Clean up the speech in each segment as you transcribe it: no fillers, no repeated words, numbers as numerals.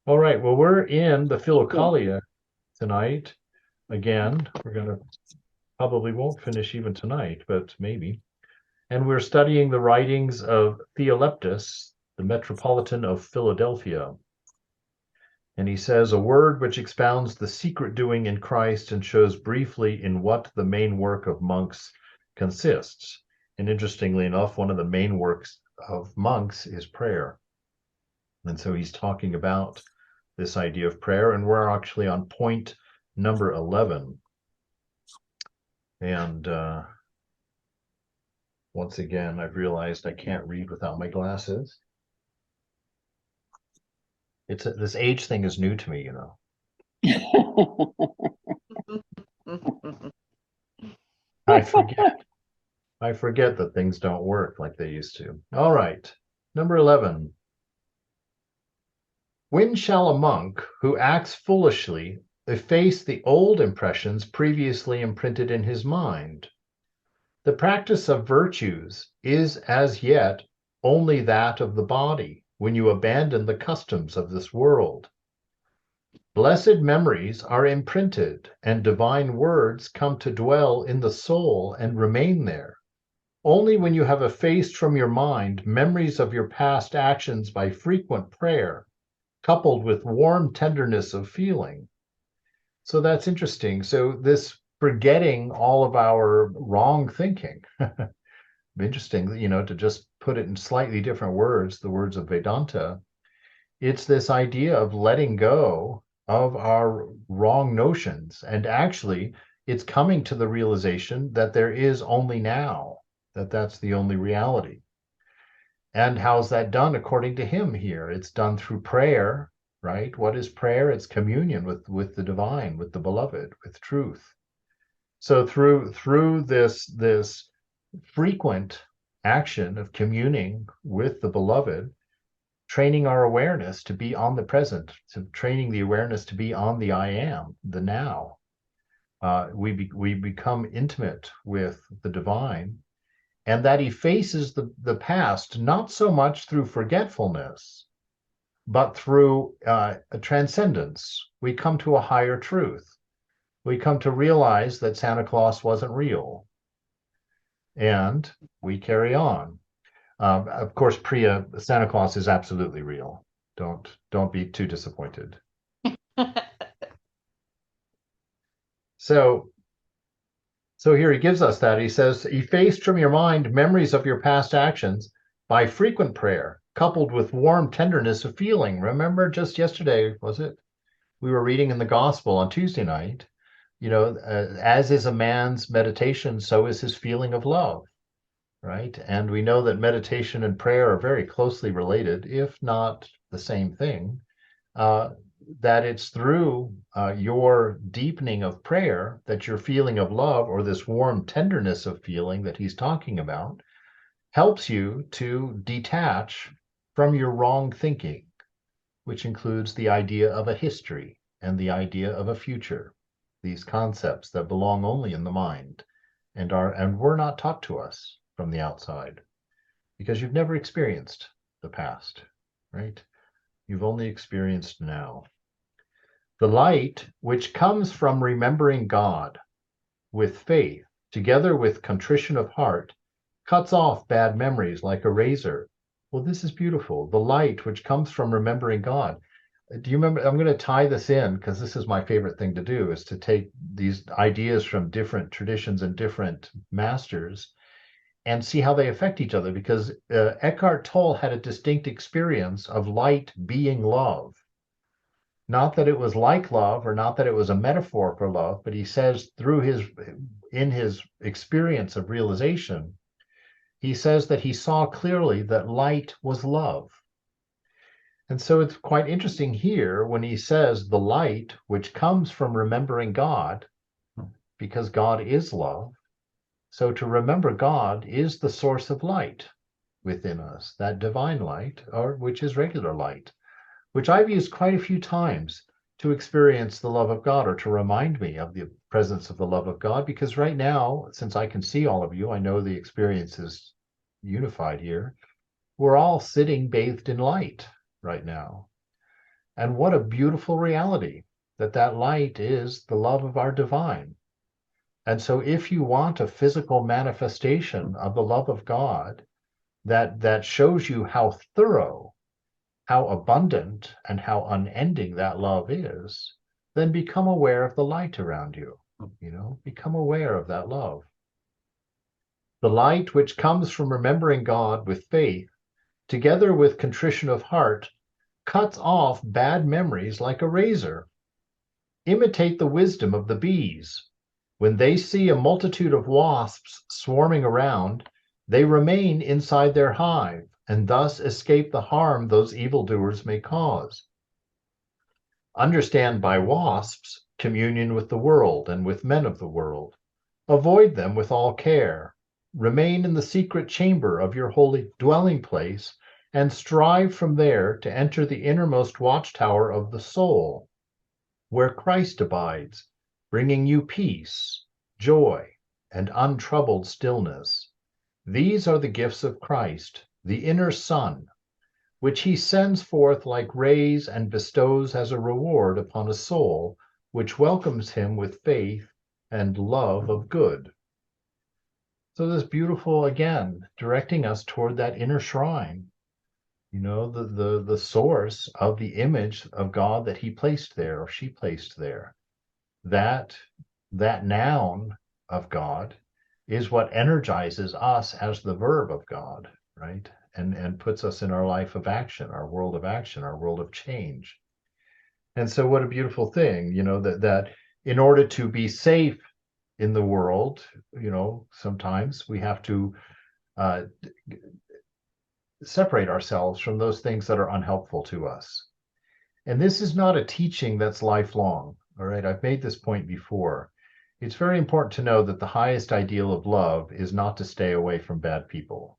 All right. Well, we're in the Yeah. Philokalia tonight. Again, we're going to probably won't finish even tonight, but maybe. And we're studying the writings of Theoleptus, the Metropolitan of Philadelphia. And he says, a word which expounds the secret doing in Christ and shows briefly in what the main work of monks consists. And interestingly enough, one of the main works of monks is prayer. And so he's talking about this idea of prayer, and we're actually on point number 11. And once again, I've realized I can't read without my glasses. This age thing is new to me, you know. I forget. I forget that things don't work like they used to. All right. Number 11. When shall a monk who acts foolishly efface the old impressions previously imprinted in his mind? The practice of virtues is as yet only that of the body when you abandon the customs of this world. Blessed memories are imprinted, and divine words come to dwell in the soul and remain there. Only when you have effaced from your mind memories of your past actions by frequent prayer, coupled with warm tenderness of feeling. So that's interesting. So, this forgetting all of our wrong thinking, interesting, to just put it in slightly different words, the words of Vedanta, it's this idea of letting go of our wrong notions. And actually, it's coming to the realization that there is only now, that's the only reality. And how's that done according to him here? It's done through prayer, right? What is prayer? It's communion with the divine, with the beloved, with truth. So through this frequent action of communing with the beloved, training our awareness to be on the present, to training the awareness to be on the I am, the now. We become intimate with the divine, and that effaces the past, not so much through forgetfulness, but through a transcendence. We come to a higher truth. We come to realize that Santa Claus wasn't real, and we carry on. Of course, Priya, Santa Claus is absolutely real. Don't be too disappointed. So so here he gives us that. He says, effaced from your mind memories of your past actions by frequent prayer, coupled with warm tenderness of feeling. Remember just yesterday, was it? We were reading in the gospel on Tuesday night, as is a man's meditation, so is his feeling of love, right? And we know that meditation and prayer are very closely related, if not the same thing. Uh, that it's through your deepening of prayer that your feeling of love, or this warm tenderness of feeling that he's talking about, helps you to detach from your wrong thinking, which includes the idea of a history and the idea of a future, these concepts that belong only in the mind and were not taught to us from the outside because you've never experienced the past, right? You've only experienced now. The light which comes from remembering God with faith, together with contrition of heart, cuts off bad memories like a razor. Well, this is beautiful. The light which comes from remembering God. Do you remember? I'm going to tie this in because this is my favorite thing to do, is to take these ideas from different traditions and different masters and see how they affect each other. Because Eckhart Tolle had a distinct experience of light being love. Not that it was like love, or not that it was a metaphor for love, but he says in his experience of realization, he says that he saw clearly that light was love. And so it's quite interesting here when he says the light which comes from remembering God, because God is love. So to remember God is the source of light within us, that divine light, or which is regular light, which I've used quite a few times to experience the love of God, or to remind me of the presence of the love of God. Because right now, since I can see all of you, I know the experience is unified here. We're all sitting bathed in light right now. And what a beautiful reality that that light is the love of our divine. And so if you want a physical manifestation of the love of God that shows you how thorough, how abundant, and how unending that love is, then become aware of the light around you. Become aware of that love. The light which comes from remembering God with faith, together with contrition of heart, cuts off bad memories like a razor. Imitate the wisdom of the bees. When they see a multitude of wasps swarming around, they remain inside their hive and thus escape the harm those evildoers may cause. Understand by wasps communion with the world and with men of the world. Avoid them with all care. Remain in the secret chamber of your holy dwelling place and strive from there to enter the innermost watchtower of the soul, where Christ abides, bringing you peace, joy, and untroubled stillness. These are the gifts of Christ, the inner sun, which he sends forth like rays and bestows as a reward upon a soul which welcomes him with faith and love of good. So this beautiful, again, directing us toward that inner shrine, the source of the image of God that he placed there or she placed there. That noun of God is what energizes us as the verb of God, right? And puts us in our life of action, our world of change. And so what a beautiful thing, that in order to be safe in the world, sometimes we have to separate ourselves from those things that are unhelpful to us. And this is not a teaching that's lifelong. All right, I've made this point before. It's very important to know that the highest ideal of love is not to stay away from bad people.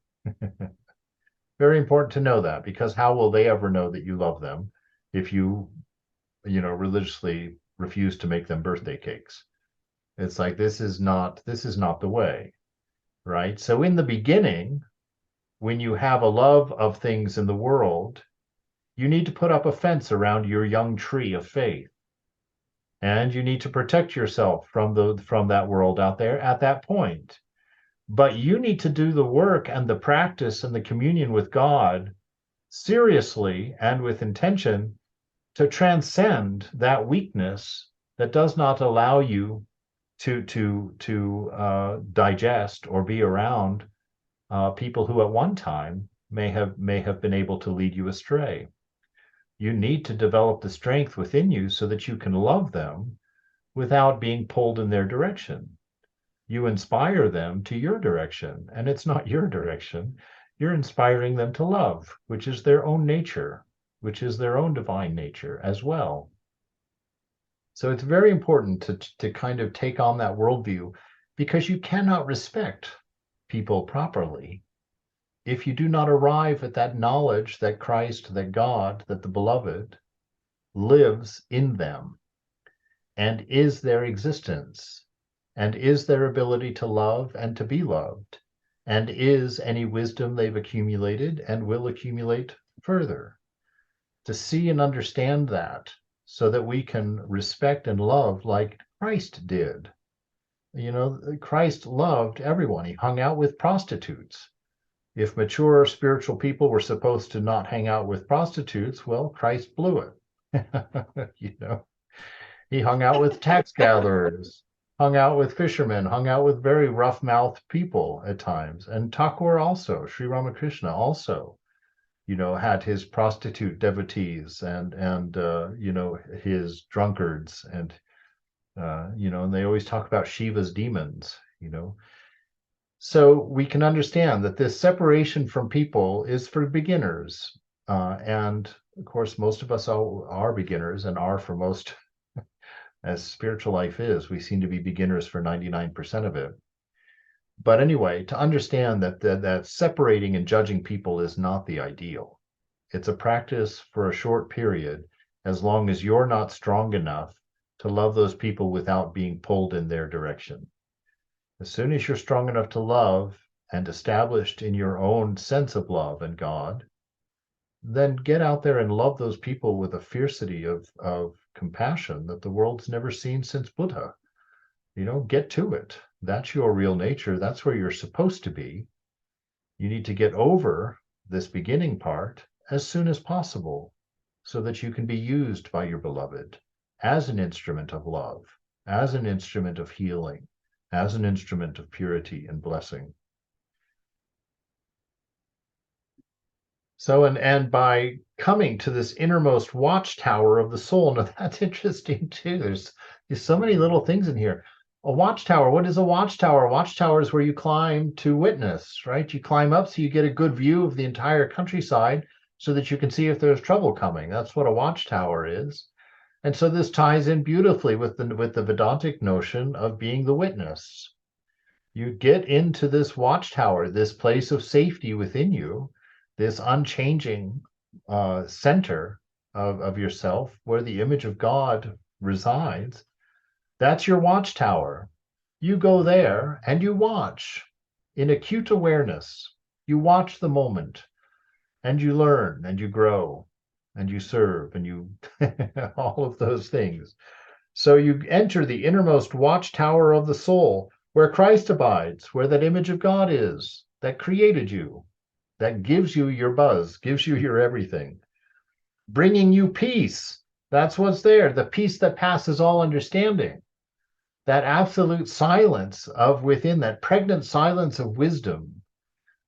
Very important to know that, because how will they ever know that you love them if you religiously refuse to make them birthday cakes? It's like, this is not the way, right? So in the beginning, when you have a love of things in the world, you need to put up a fence around your young tree of faith. And you need to protect yourself from that world out there at that point. But you need to do the work and the practice and the communion with God seriously and with intention to transcend that weakness that does not allow you to digest or be around people who at one time may have been able to lead you astray. You need to develop the strength within you so that you can love them without being pulled in their direction. You inspire them to your direction, and it's not your direction. You're inspiring them to love, which is their own nature, which is their own divine nature as well. So it's very important to kind of take on that worldview, because you cannot respect people properly if you do not arrive at that knowledge that Christ, that God, that the beloved lives in them and is their existence and is their ability to love and to be loved, and is any wisdom they've accumulated and will accumulate further. To see and understand that, so that we can respect and love like Christ did. Christ loved everyone. He hung out with prostitutes. If mature spiritual people were supposed to not hang out with prostitutes, well, Christ blew it. He hung out with tax gatherers, hung out with fishermen, hung out with very rough-mouthed people at times. And Thakur also, Sri Ramakrishna also, had his prostitute devotees and his drunkards and and they always talk about Shiva's demons. So we can understand that this separation from people is for beginners, and of course most of us are beginners and are for most. As spiritual life is, we seem to be beginners for 99% of it. But anyway, to understand that separating and judging people is not the ideal. It's a practice for a short period, as long as you're not strong enough to love those people without being pulled in their direction. As soon as you're strong enough to love and established in your own sense of love and God, then get out there and love those people with a fiercity of compassion that the world's never seen since Buddha. Get to it. That's your real nature. That's where you're supposed to be. You need to get over this beginning part as soon as possible so that you can be used by your beloved as an instrument of love, as an instrument of healing, as an instrument of purity and blessing. So, and by coming to this innermost watchtower of the soul, now that's interesting too. There's so many little things in here. A watchtower, what is a watchtower? A watchtower is where you climb to witness, right? You climb up so you get a good view of the entire countryside so that you can see if there's trouble coming. That's what a watchtower is. And so this ties in beautifully with the Vedantic notion of being the witness. You get into this watchtower, this place of safety within you, this unchanging center of yourself where the image of God resides. That's your watchtower. You go there and you watch in acute awareness. You watch the moment and you learn and you grow and you serve and you all of those things. So you enter the innermost watchtower of the soul where Christ abides, where that image of God is that created you, that gives you your buzz, gives you your everything, bringing you peace. That's what's there, the peace that passes all understanding, that absolute silence of within, that pregnant silence of wisdom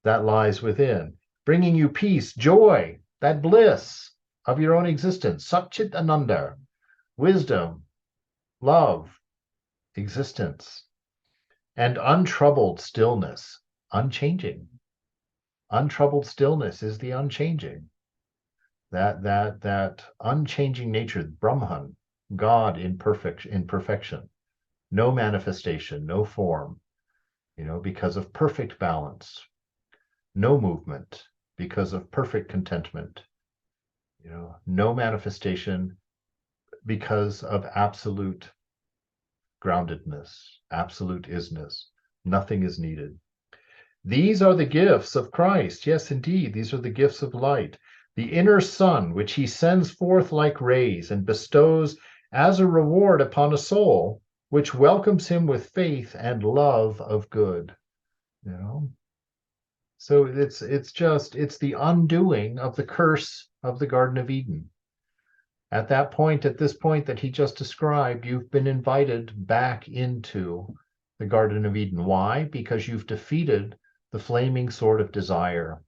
that lies within, bringing you peace, joy, that bliss of your own existence, Satchit Ananda, wisdom, love, existence, and untroubled stillness, unchanging. Untroubled stillness is the unchanging. That unchanging nature, Brahman, God in perfection, no manifestation, no form, because of perfect balance, no movement because of perfect contentment, no manifestation because of absolute groundedness, absolute isness. Nothing is needed. These are the gifts of Christ. Yes, indeed, these are the gifts of light, the inner sun, which he sends forth like rays and bestows as a reward upon a soul, which welcomes him with faith and love of good. So it's the undoing of the curse of the Garden of Eden. At this point that he just described, you've been invited back into the Garden of Eden. Why? Because you've defeated the flaming sword of desire,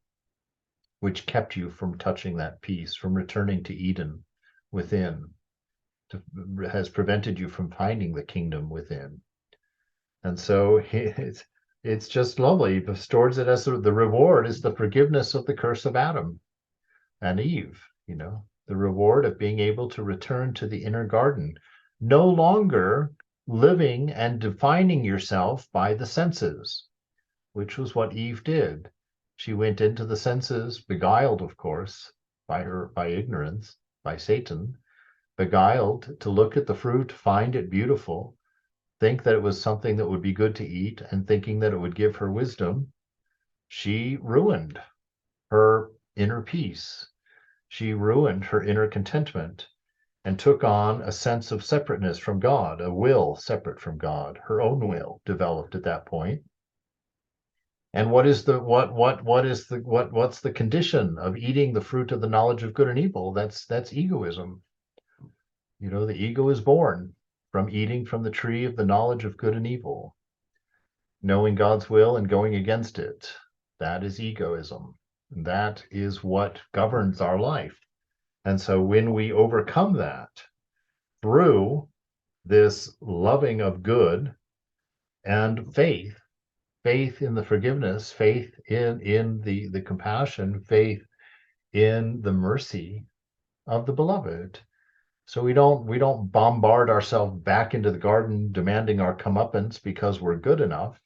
which kept you from touching that peace, from returning to Eden within, has prevented you from finding the kingdom within. And so it's just lovely. He stores it as the reward is the forgiveness of the curse of Adam and Eve, the reward of being able to return to the inner garden, no longer living and defining yourself by the senses, which was what Eve did. She went into the senses, beguiled, of course, by ignorance, by Satan, beguiled to look at the fruit, find it beautiful, think that it was something that would be good to eat, and thinking that it would give her wisdom. She ruined her inner peace. She ruined her inner contentment and took on a sense of separateness from God, a will separate from God. Her own will developed at that point. And what's the condition of eating the fruit of the knowledge of good and evil? That's egoism. The ego is born from eating from the tree of the knowledge of good and evil, knowing God's will and going against it. That is egoism. That is what governs our life. And so when we overcome that through this loving of good and faith in the forgiveness, faith in the compassion, faith in the mercy of the beloved. So we don't bombard ourselves back into the garden demanding our comeuppance because we're good enough.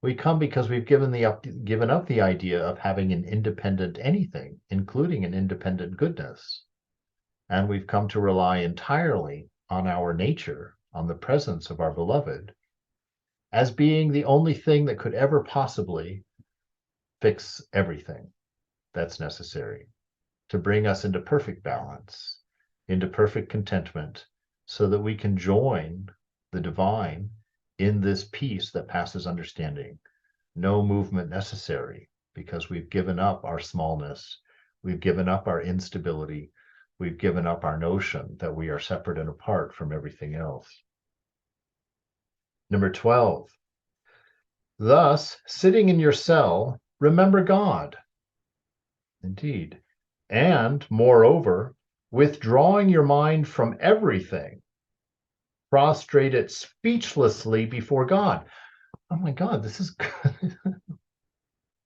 We come because we've given up the idea of having an independent anything, including an independent goodness. And we've come to rely entirely on our nature, on the presence of our beloved, as being the only thing that could ever possibly fix everything that's necessary. to bring us into perfect balance, into perfect contentment, so that we can join the divine in this peace that passes understanding. No movement necessary, because we've given up our smallness, we've given up our instability, we've given up our notion that we are separate and apart from everything else. Number 12. Thus, sitting in your cell, remember God. Indeed. And, moreover, withdrawing your mind from everything, prostrate it speechlessly before God. Oh my God, this is good.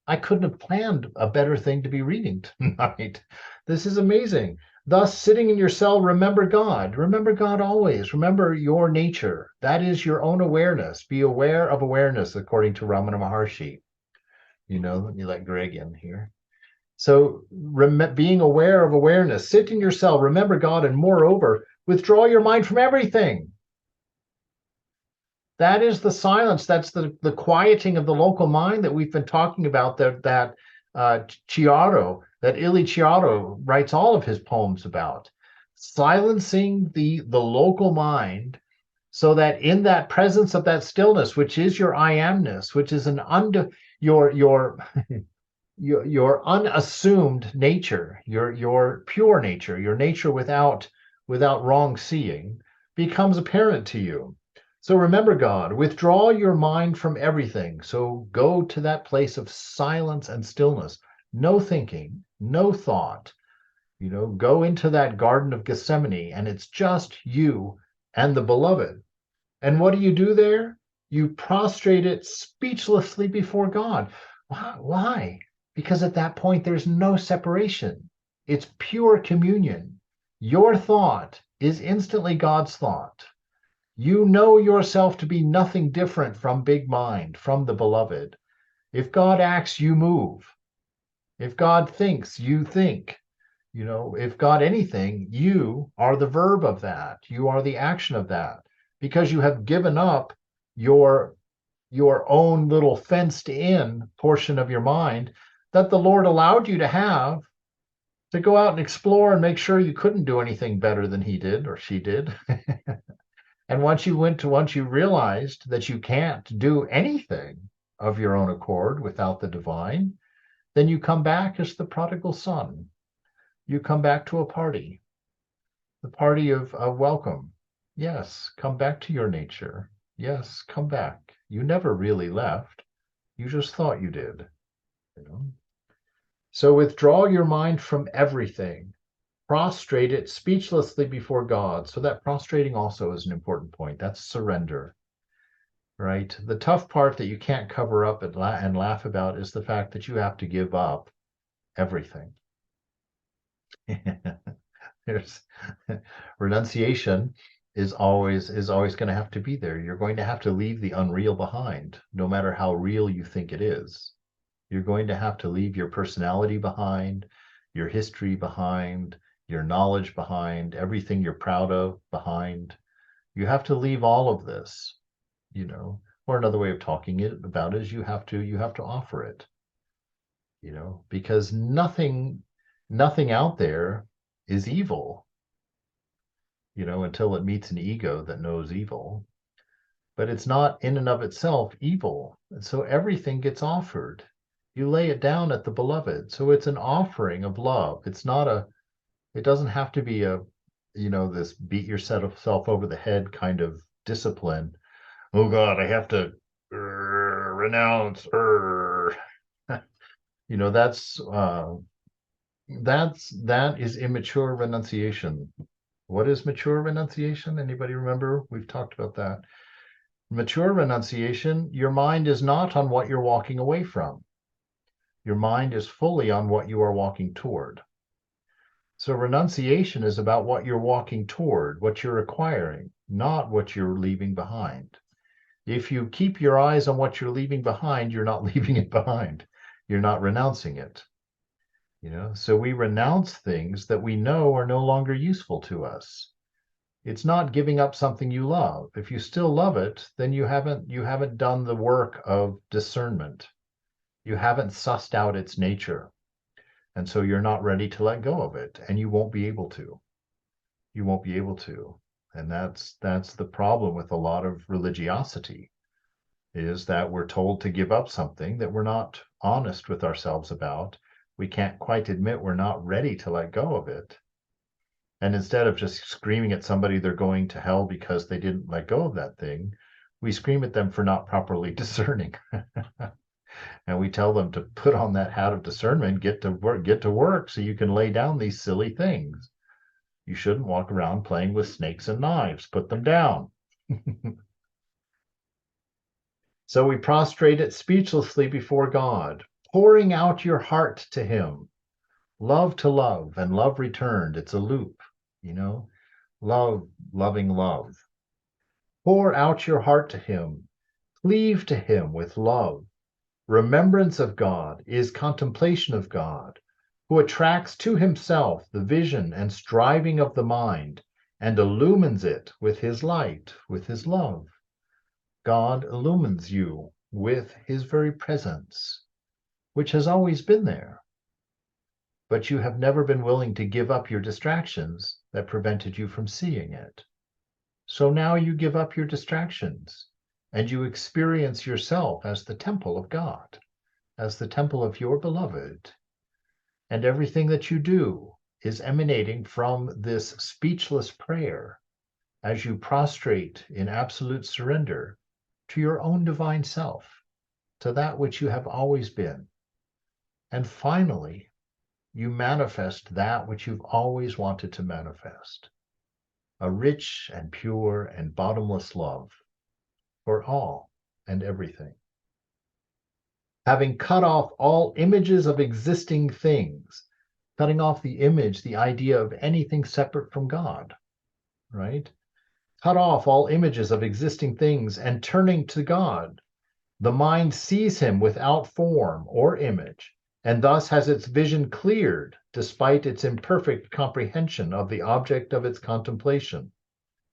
I couldn't have planned a better thing to be reading tonight. This is amazing. Thus, sitting in your cell, remember God. Remember God always. Remember your nature. That is your own awareness. Be aware of awareness, according to Ramana Maharshi. Let me let Greg in here. So being aware of awareness, sit in your cell, remember God, and moreover, withdraw your mind from everything. That is the silence. That's the quieting of the local mind that we've been talking about, that Chiaro, that Ili Chiaro writes all of his poems about. Silencing the local mind, so that in that presence of that stillness, which is your I amness, which is your unassumed nature, your pure nature, your nature without wrong seeing, becomes apparent to you. So remember God, withdraw your mind from everything. So go to that place of silence and stillness, no thinking, no thought. Go into that Garden of Gethsemane, and it's just you and the beloved. And what do you do there? You prostrate it speechlessly before God. Why? Because at that point, there's no separation. It's pure communion. Your thought is instantly God's thought. You know yourself to be nothing different from big mind, from the beloved. If God acts, you move. If God thinks, you think. If God anything, you are the verb of that. You are the action of that, because you have given up your own little fenced in portion of your mind that the Lord allowed you to have, to go out and explore and make sure you couldn't do anything better than he did or she did. And once you realized that you can't do anything of your own accord without the divine, then you come back as the prodigal son. You come back to a party, the party of welcome. Yes, come back to your nature. Yes, come back. You never really left. You just thought you did. So withdraw your mind from everything. Prostrate it speechlessly before God. So that prostrating also is an important point. That's surrender, right? The tough part that you can't cover up and laugh about is the fact that you have to give up everything. There's renunciation is always going to have to be there. You're going to have to leave the unreal behind, no matter how real you think it is. You're going to have to leave your personality behind, your history behind, your knowledge behind, everything you're proud of behind. You have to leave all of this, or another way of talking about it is you have to offer it, because nothing out there is evil, until it meets an ego that knows evil. But it's not in and of itself evil. And so everything gets offered. You lay it down at the beloved. So it's an offering of love. It doesn't have to be this beat yourself over the head kind of discipline. Oh God, I have to renounce. That is immature renunciation. What is mature renunciation? Anybody remember? We've talked about that. Mature renunciation, your mind is not on what you're walking away from. Your mind is fully on what you are walking toward. So renunciation is about what you're walking toward, what you're acquiring, not what you're leaving behind. If you keep your eyes on what you're leaving behind, you're not leaving it behind. You're not renouncing it. So we renounce things that we know are no longer useful to us. It's not giving up something you love. If you still love it, then you haven't done the work of discernment. You haven't sussed out its nature. And so you're not ready to let go of it, and you won't be able to. You won't be able to. And that's the problem with a lot of religiosity, is that we're told to give up something that we're not honest with ourselves about. We can't quite admit we're not ready to let go of it. And instead of just screaming at somebody they're going to hell because they didn't let go of that thing, we scream at them for not properly discerning. And we tell them to put on that hat of discernment, get to work so you can lay down these silly things. You shouldn't walk around playing with snakes and knives. Put them down. So we prostrate it speechlessly before God, pouring out your heart to him. Love to love and love returned. It's a loop, love, loving love. Pour out your heart to him. Cleave to him with love. Remembrance of God is contemplation of God, who attracts to himself the vision and striving of the mind and illumines it with his light, with his love. God illumines you with his very presence, which has always been there. But you have never been willing to give up your distractions that prevented you from seeing it. So now you give up your distractions and you experience yourself as the temple of God, as the temple of your beloved. And everything that you do is emanating from this speechless prayer as you prostrate in absolute surrender to your own divine self, to that which you have always been. And finally, you manifest that which you've always wanted to manifest, a rich and pure and bottomless love for all and everything. Having cut off all images of existing things, cutting off the image, the idea of anything separate from God, right? Cut off all images of existing things and turning to God, the mind sees him without form or image, and thus has its vision cleared despite its imperfect comprehension of the object of its contemplation,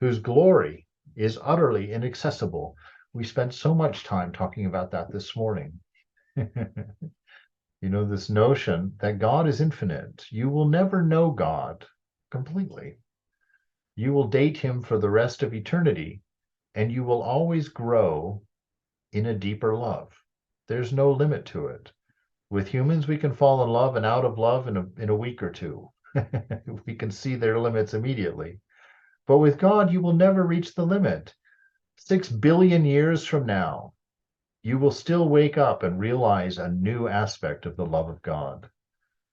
whose glory is utterly inaccessible. We spent so much time talking about that this morning. This notion that God is infinite. You will never know God completely. You will date him for the rest of eternity, and you will always grow in a deeper love. There's no limit to it. With humans, we can fall in love and out of love in a week or two. We can see their limits immediately. But with God, you will never reach the limit. 6 billion years from now, you will still wake up and realize a new aspect of the love of God,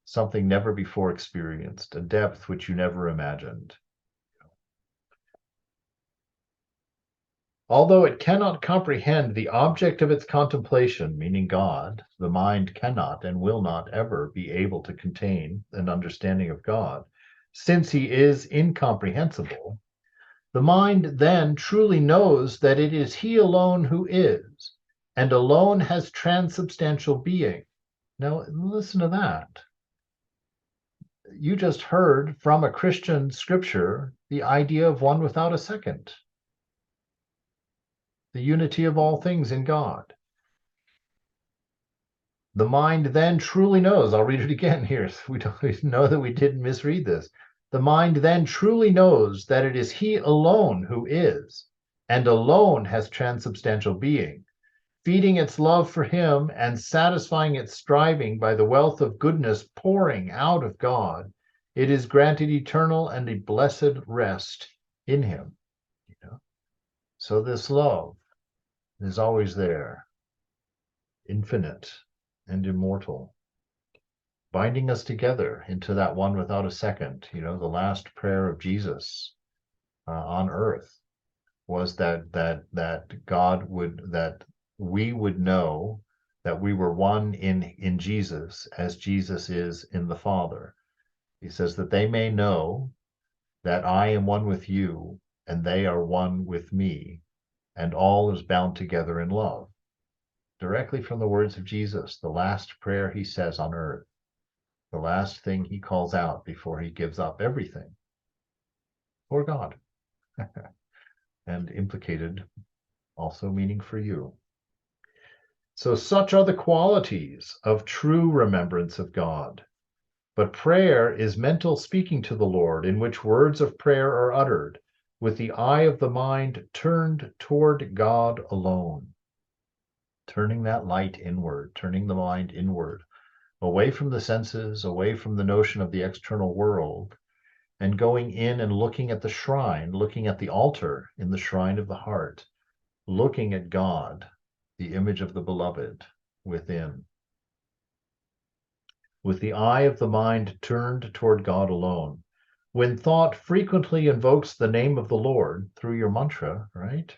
something never before experienced, a depth which you never imagined. Although it cannot comprehend the object of its contemplation, meaning God, the mind cannot and will not ever be able to contain an understanding of God, since he is incomprehensible. The mind then truly knows that it is he alone who is, and alone has transubstantial being. Now, listen to that. You just heard from a Christian scripture the idea of one without a second. The unity of all things in God. The mind then truly knows, I'll read it again here, so we don't know that we didn't misread this. The mind then truly knows that it is he alone who is, and alone has transubstantial being, feeding its love for him and satisfying its striving by the wealth of goodness pouring out of God. It is granted eternal and a blessed rest in him. So this love is always there, infinite and immortal, binding us together into that one without a second. The last prayer of Jesus on earth was that God that we would know that we were one in Jesus as Jesus is in the Father. He says that they may know that I am one with you and they are one with me, and all is bound together in love. Directly from the words of Jesus, the last prayer he says on earth, the last thing he calls out before he gives up everything for God. And implicated also meaning for you. So such are the qualities of true remembrance of God. But prayer is mental speaking to the Lord, in which words of prayer are uttered, with the eye of the mind turned toward God alone. Turning that light inward, turning the mind inward, away from the senses, away from the notion of the external world, and going in and looking at the shrine, looking at the altar in the shrine of the heart, looking at God, the image of the beloved within. With the eye of the mind turned toward God alone. When thought frequently invokes the name of the Lord through your mantra, right?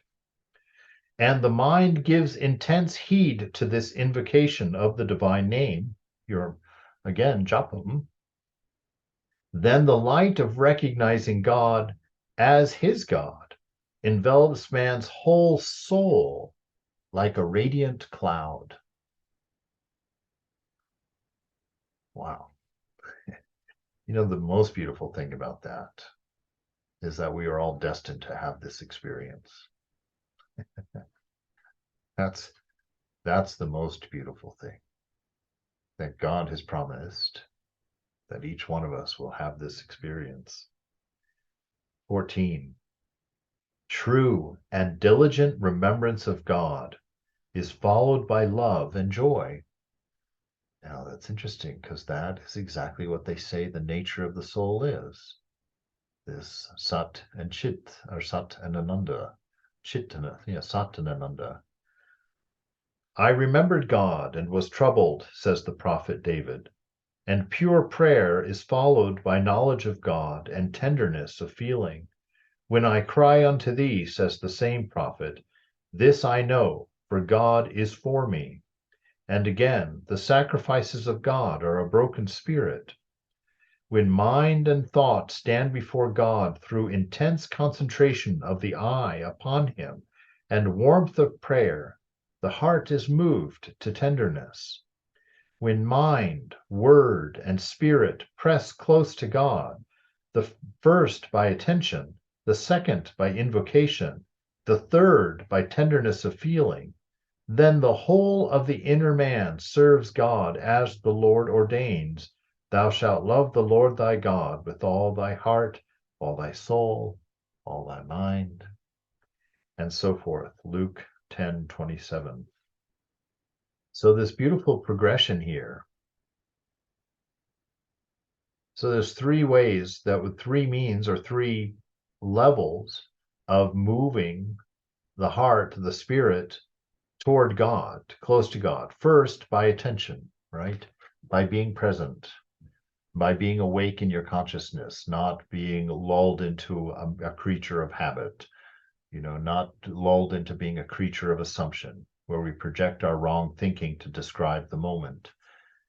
And the mind gives intense heed to this invocation of the divine name, your, again, japam, then the light of recognizing God as his God envelops man's whole soul like a radiant cloud. Wow. You know, the most beautiful thing about that is that we are all destined to have this experience. That's the most beautiful thing, that God has promised that each one of us will have this experience. 14. True and diligent remembrance of God is followed by love and joy. Now that's interesting, because that is exactly what they say the nature of the soul is. This Sat and Chit, or Sat and Ananda. Chit and Sat and Ananda. I remembered God and was troubled, says the prophet David, and pure prayer is followed by knowledge of God and tenderness of feeling. When I cry unto thee, says the same prophet, this I know, for God is for me. And again, the sacrifices of God are a broken spirit. When mind and thought stand before God through intense concentration of the eye upon him and warmth of prayer, the heart is moved to tenderness. When mind, word, and spirit press close to God, the first by attention, the second by invocation, the third by tenderness of feeling, then the whole of the inner man serves God as the Lord ordains. Thou shalt love the Lord thy God with all thy heart, all thy soul, all thy mind, and so forth. Luke 10:27. So this beautiful progression here. So there's three ways that with three means or three levels of moving the heart, the spirit, toward God, close to God. First, by attention, right? By being present, by being awake in your consciousness, not being lulled into a creature of habit, not lulled into being a creature of assumption, where we project our wrong thinking to describe the moment,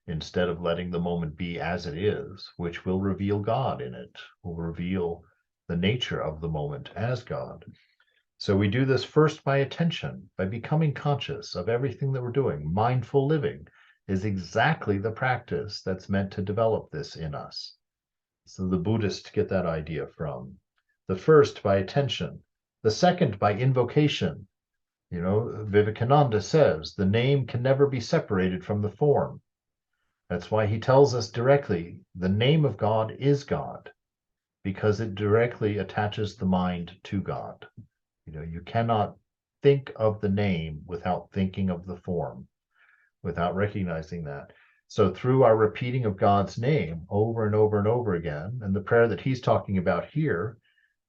instead of letting the moment be as it is, which will reveal God in it, will reveal the nature of the moment as God. So we do this first by attention, by becoming conscious of everything that we're doing. Mindful living is exactly the practice that's meant to develop this in us. So the Buddhists get that idea from. The first by attention, the second by invocation. Vivekananda says the name can never be separated from the form. That's why he tells us directly, the name of God is God, because it directly attaches the mind to God. You cannot think of the name without thinking of the form, without recognizing that. So through our repeating of God's name over and over and over again, and the prayer that he's talking about here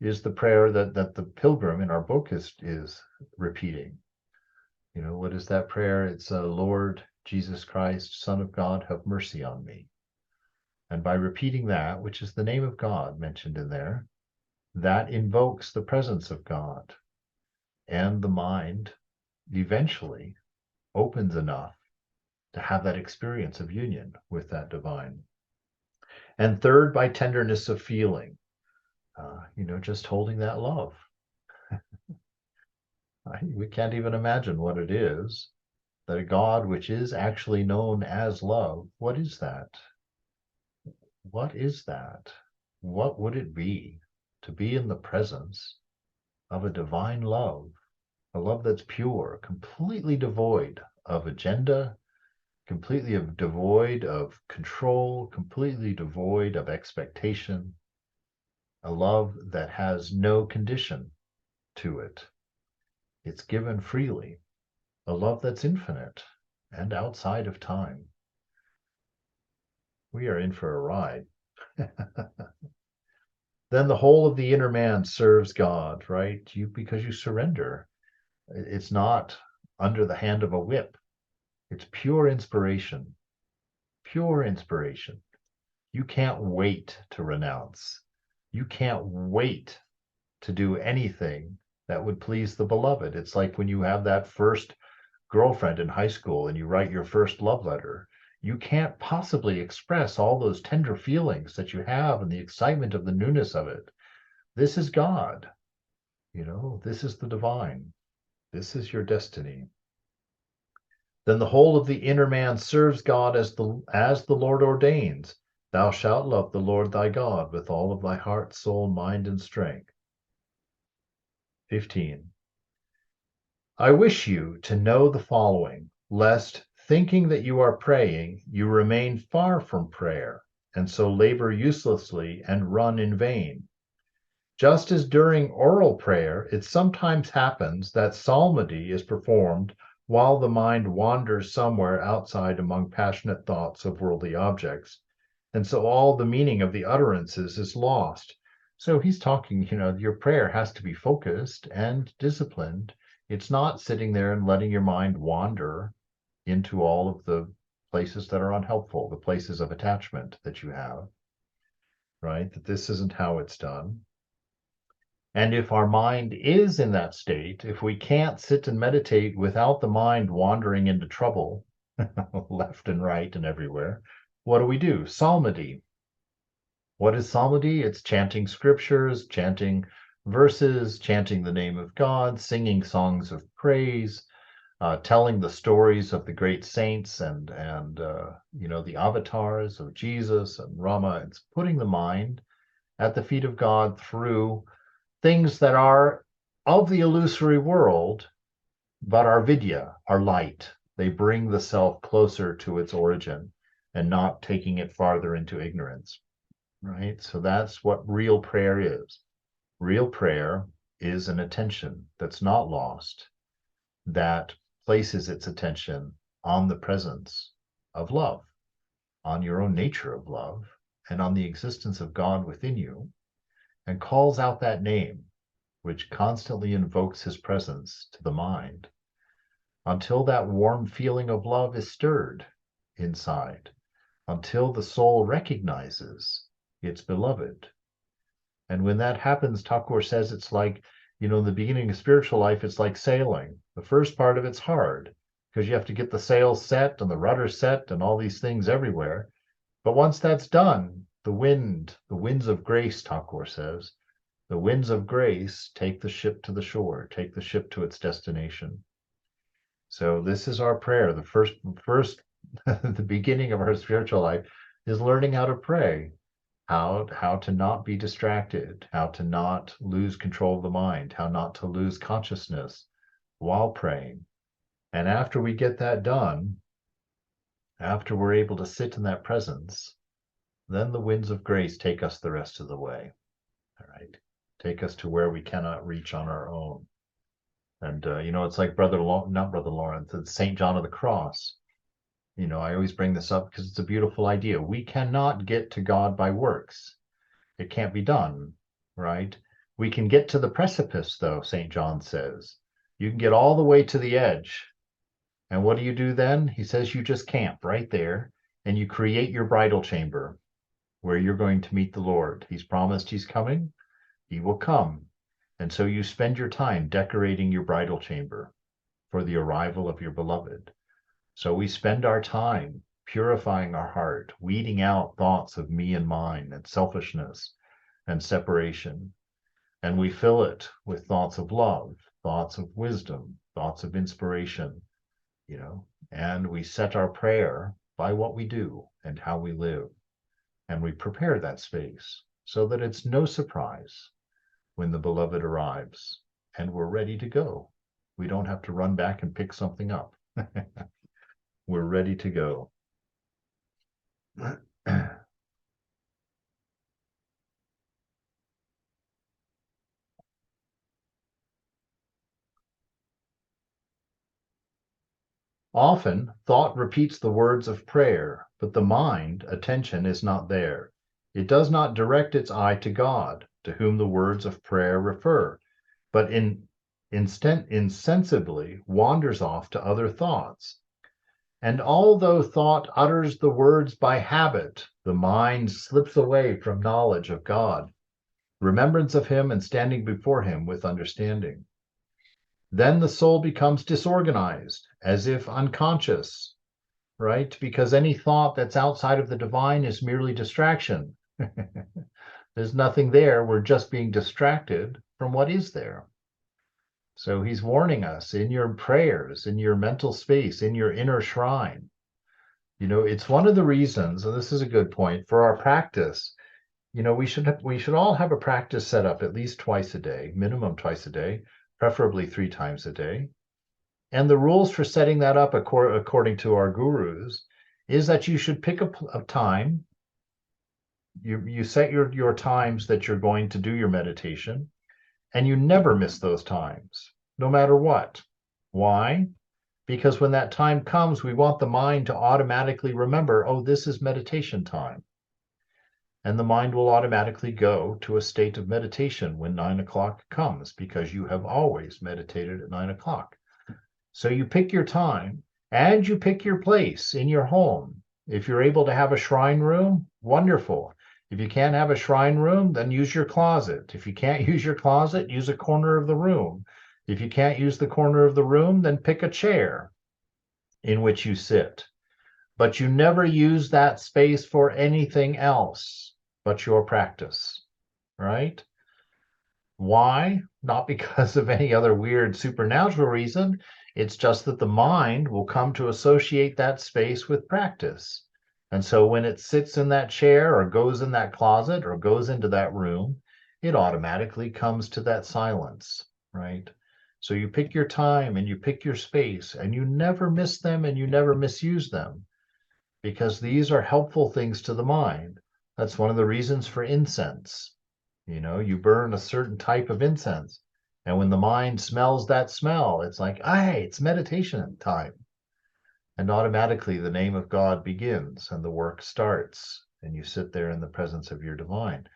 is the prayer that the Pilgrim in our book is repeating. What is that prayer? It's Lord Jesus Christ, Son of God, have mercy on me. And by repeating that, which is the name of God mentioned in there, that invokes the presence of God. And the mind eventually opens enough to have that experience of union with that divine. And third, by tenderness of feeling, just holding that love. We can't even imagine what it is that a God which is actually known as love, what is that? What is that? What would it be to be in the presence of a divine love, a love that's pure, completely devoid of agenda, completely devoid of control, completely devoid of expectation, a love that has no condition to it. It's given freely, a love that's infinite and outside of time. We are in for a ride. Then the whole of the inner man serves God, right? Because you surrender. It's not under the hand of a whip. It's pure inspiration. Pure inspiration. You can't wait to renounce. You can't wait to do anything that would please the beloved. It's like when you have that first girlfriend in high school and you write your first love letter. You can't possibly express all those tender feelings that you have and the excitement of the newness of it. This is God. This is the divine. This is your destiny. Then the whole of the inner man serves God as the Lord ordains. Thou shalt love the Lord thy God with all of thy heart, soul, mind, and strength. 15. I wish you to know the following, lest, thinking that you are praying, you remain far from prayer, and so labor uselessly and run in vain. Just as during oral prayer, it sometimes happens that psalmody is performed while the mind wanders somewhere outside among passionate thoughts of worldly objects, and so all the meaning of the utterances is lost. So he's talking, your prayer has to be focused and disciplined. It's not sitting there and letting your mind wander into all of the places that are unhelpful, the places of attachment that you have, right? That this isn't how it's done. And if our mind is in that state, if we can't sit and meditate without the mind wandering into trouble, left and right and everywhere, what do? Psalmody. What is psalmody? It's chanting scriptures, chanting verses, chanting the name of God, singing songs of praise, telling the stories of the great saints and the avatars of Jesus and Rama. It's putting the mind at the feet of God through things that are of the illusory world, but are vidya, are light. They bring the self closer to its origin and not taking it farther into ignorance, right? So that's what real prayer is. Real prayer is an attention that's not lost, that places its attention on the presence of love, on your own nature of love, and on the existence of God within you, and calls out that name, which constantly invokes his presence to the mind, until that warm feeling of love is stirred inside, until the soul recognizes its beloved. And when that happens, Thakur says it's like, in the beginning of spiritual life, it's like sailing. The first part of it's hard because you have to get the sails set and the rudder set and all these things everywhere. But once that's done, the winds of grace, Thakur says, the winds of grace take the ship to the shore, take the ship to its destination. So this is our prayer. The first, the beginning of our spiritual life is learning how to pray, how to not be distracted, how to not lose control of the mind, how not to lose consciousness while praying. And after we get that done, after we're able to sit in that presence, then the winds of grace take us the rest of the way. All right. Take us to where we cannot reach on our own. And, it's like not Brother Lawrence, it's St. John of the Cross. I always bring this up because it's a beautiful idea. We cannot get to God by works. It can't be done, right? We can get to the precipice, though, St. John says. You can get all the way to the edge. And what do you do then? He says you just camp right there and you create your bridal chamber where you're going to meet the Lord. He's promised he's coming. He will come. And so you spend your time decorating your bridal chamber for the arrival of your beloved. So we spend our time purifying our heart, weeding out thoughts of me and mine and selfishness and separation. And we fill it with thoughts of love, thoughts of wisdom, thoughts of inspiration, and we set our prayer by what we do and how we live. And we prepare that space so that it's no surprise when the beloved arrives and we're ready to go. We don't have to run back and pick something up. We're ready to go. Often, thought repeats the words of prayer, but the mind, attention, is not there. It does not direct its eye to God, to whom the words of prayer refer, but insensibly wanders off to other thoughts. And although thought utters the words by habit, the mind slips away from knowledge of God, remembrance of him, and standing before him with understanding. Then the soul becomes disorganized, as if unconscious, right? Because any thought that's outside of the divine is merely distraction. There's nothing there. We're just being distracted from what is there. So he's warning us in your prayers, in your mental space, in your inner shrine. It's one of the reasons, and this is a good point, for our practice. We should all have a practice set up at least twice a day, minimum twice a day, preferably 3 times a day. And the rules for setting that up according to our gurus is that you should pick a time. You set your times that you're going to do your meditation, and you never miss those times, no matter what. Why? Because when that time comes, we want the mind to automatically remember, oh, this is meditation time. And the mind will automatically go to a state of meditation when 9 o'clock comes, because you have always meditated at 9 o'clock. So you pick your time and you pick your place in your home. If you're able to have a shrine room, wonderful. If you can't have a shrine room, then use your closet. If you can't use your closet, use a corner of the room. If you can't use the corner of the room, then pick a chair in which you sit. But you never use that space for anything else but your practice, right? Why? Not because of any other weird supernatural reason. It's just that the mind will come to associate that space with practice. And so when it sits in that chair or goes in that closet or goes into that room, it automatically comes to that silence, right? So you pick your time and you pick your space, and you never miss them and you never misuse them, because these are helpful things to the mind. That's one of the reasons for incense. You burn a certain type of incense, and when the mind smells that smell, it's like, hey, it's meditation time. And automatically the name of God begins and the work starts, and you sit there in the presence of your divine.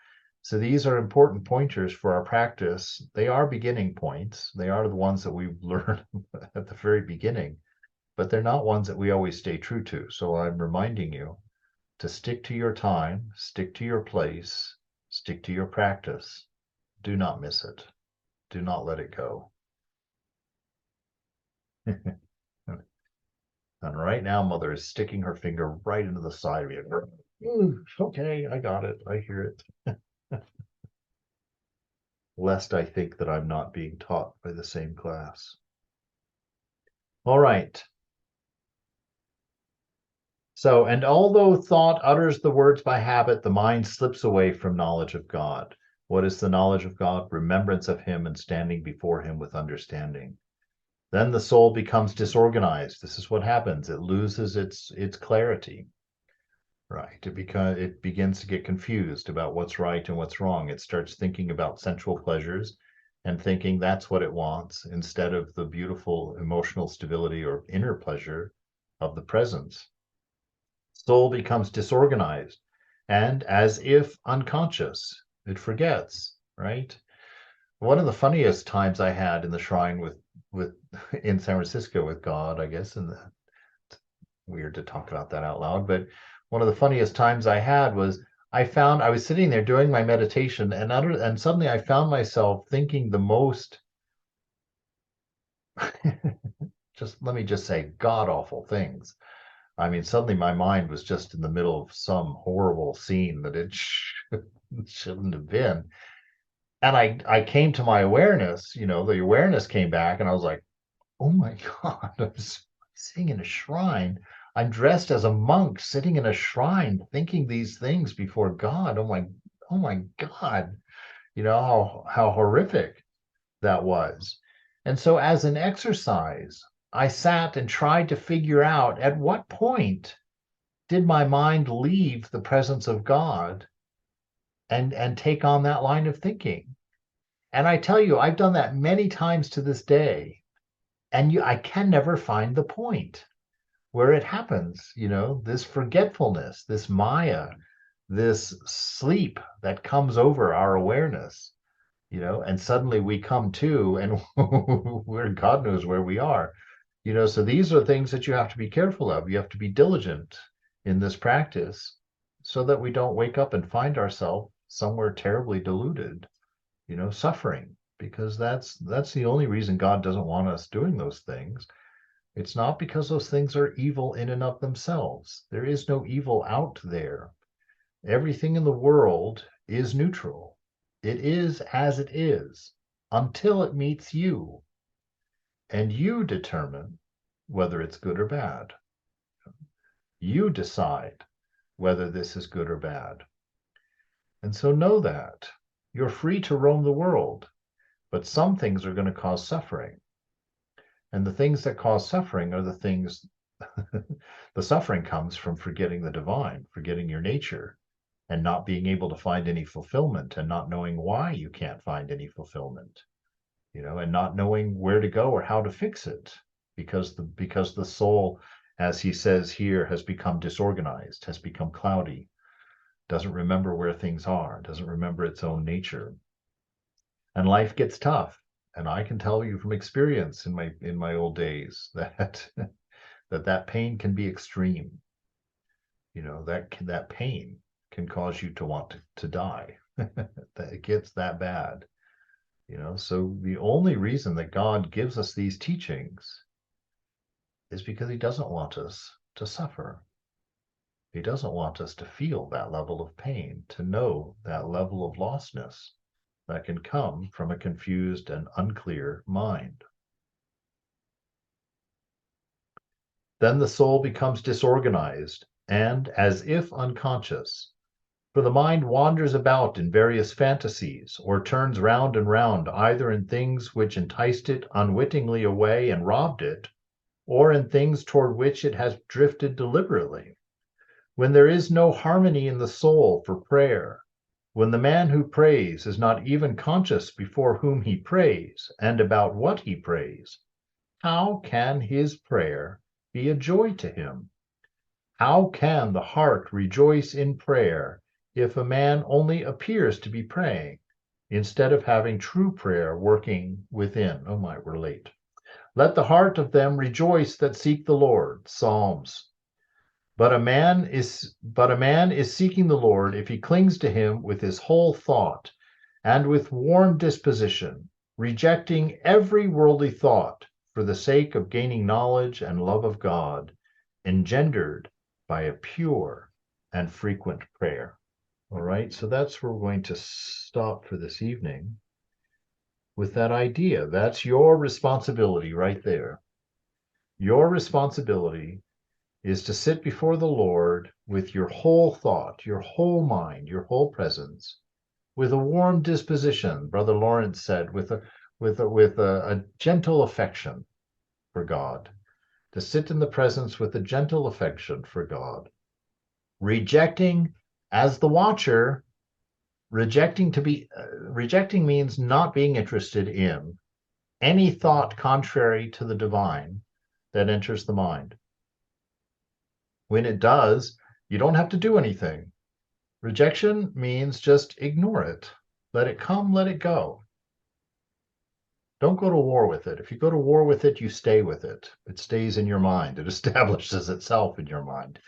So these are important pointers for our practice. They are beginning points. They are the ones that we've learned at the very beginning, but they're not ones that we always stay true to. So I'm reminding you to stick to your time, stick to your place, stick to your practice. Do not miss it. Do not let it go. And right now, Mother is sticking her finger right into the side of you. Okay, I got it. I hear it. Lest I think that I'm not being taught by the same class. All right. So, and although thought utters the words by habit, the mind slips away from knowledge of God. What is the knowledge of God? Remembrance of him and standing before him with understanding. Then the soul becomes disorganized. This is what happens. It loses its clarity, right? It begins to get confused about what's right and what's wrong. It starts thinking about sensual pleasures and thinking that's what it wants, instead of the beautiful emotional stability or inner pleasure of the presence. Soul becomes disorganized and, as if unconscious, it forgets, right? One of the funniest times I had in the shrine with in San Francisco with God, I guess, and it's weird to talk about that out loud, but one of the funniest times I had was I was sitting there doing my meditation, and suddenly I found myself thinking the most just let me just say god awful things. I mean, suddenly my mind was just in the middle of some horrible scene that it shouldn't have been. And I came to my awareness, the awareness came back, and I was like, oh my God, I'm sitting in a shrine. I'm dressed as a monk sitting in a shrine thinking these things before God. Oh my God, how horrific that was. And so as an exercise, I sat and tried to figure out at what point did my mind leave the presence of God and take on that line of thinking. And I tell you, I've done that many times to this day, and I can never find the point where it happens. This forgetfulness, this Maya, this sleep that comes over our awareness. And suddenly we come to, and we're God knows where we are. So these are things that you have to be careful of. You have to be diligent in this practice so that we don't wake up and find ourselves somewhere terribly deluded, suffering, because that's the only reason God doesn't want us doing those things. It's not because those things are evil in and of themselves. There is no evil out there. Everything in the world is neutral. It is as it is until it meets you, and you determine whether it's good or bad. You decide whether this is good or bad. And so know that you're free to roam the world, but some things are going to cause suffering. And the things that cause suffering are the things, the suffering comes from forgetting the divine, forgetting your nature, and not being able to find any fulfillment, and not knowing why you can't find any fulfillment, and not knowing where to go or how to fix it, because the soul, as he says here, has become disorganized, has become cloudy, doesn't remember where things are, doesn't remember its own nature. And life gets tough. And I can tell you from experience in my old days that that pain can be extreme. That pain can cause you to want to die. That it gets that bad. So the only reason that God gives us these teachings is because he doesn't want us to suffer. He doesn't want us to feel that level of pain, to know that level of lostness that can come from a confused and unclear mind. Then the soul becomes disorganized and as if unconscious, for the mind wanders about in various fantasies, or turns round and round, either in things which enticed it unwittingly away and robbed it, or in things toward which it has drifted deliberately. When there is no harmony in the soul for prayer, when the man who prays is not even conscious before whom he prays and about what he prays, how can his prayer be a joy to him? How can the heart rejoice in prayer if a man only appears to be praying instead of having true prayer working within? Oh my, we're late. Let the heart of them rejoice that seek the Lord. Psalms. But a man is seeking the Lord if he clings to him with his whole thought and with warm disposition, rejecting every worldly thought for the sake of gaining knowledge and love of God, engendered by a pure and frequent prayer. All right, so that's where we're going to stop for this evening with that idea. That's your responsibility right there. Your responsibility is to sit before the Lord with your whole thought, your whole mind, your whole presence, with a warm disposition, Brother Lawrence said, with a gentle affection for God, to sit in the presence with a gentle affection for God, rejecting as the watcher. Rejecting means not being interested in any thought contrary to the divine that enters the mind. When it does, you don't have to do anything. Rejection means just ignore it. Let it come, let it go. Don't go to war with it. If you go to war with it, you stay with it. It stays in your mind. It establishes itself in your mind.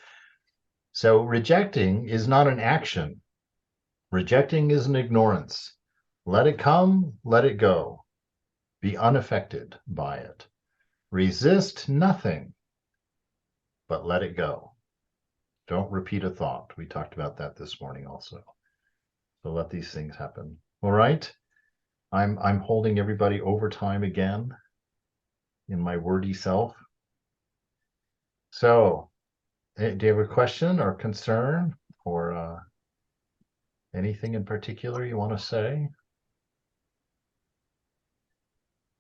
So rejecting is not an action. Rejecting is an ignorance. Let it come, let it go. Be unaffected by it. Resist nothing, but let it go. Don't repeat a thought. We talked about that this morning also. So let these things happen. All right. I'm holding everybody over time again in my wordy self. So, do you have a question or concern or anything in particular you want to say?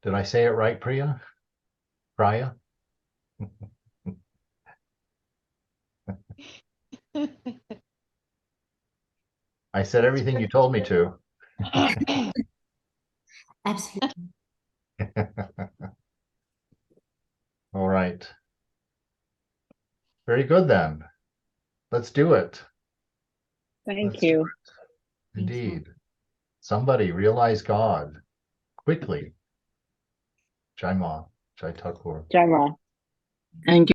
Did I say it right, Priya? Priya? I said everything you told me to. Absolutely. All right. Very good then. Let's do it. Thank Let's do you. it. Indeed. Somebody realize God quickly. Jai Ma, Jai Thakur. Jai Ma. Thank you.